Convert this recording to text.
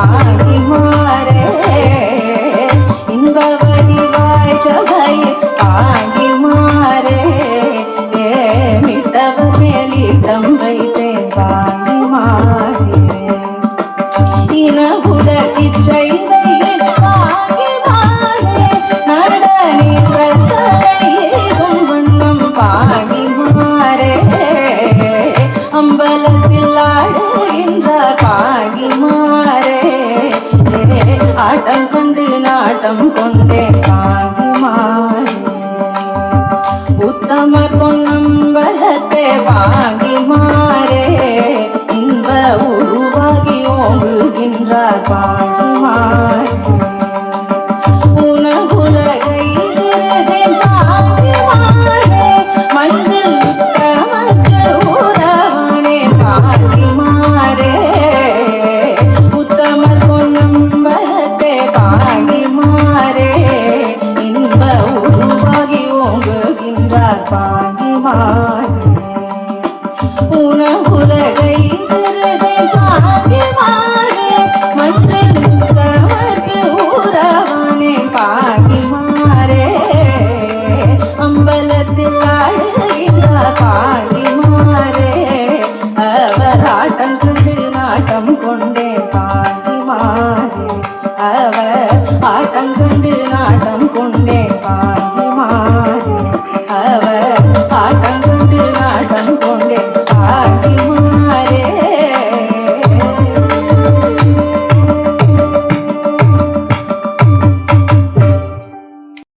ஆகிமாரே இன்ப வடிவாய் சபை ஆகிமாரே மிட்டவர் மேலிட்டம் வைத்தேன் வாங்கிமாரே இனகுடர் இச்சைதையில் ஆகிமாரே நடனி சத்தரையும் வண்ணம் பாகிமாரே அம்பலத்தில் ஆடுகின்ற பாகிமாரே ஆட்டம் கொண்டு நாட்டம் கொண்டே பாகிமாரே உத்தமர் பொன்னம்பலத்தே பாகிமாரே இன்ப உருவாகி ஓங்குகின்றார்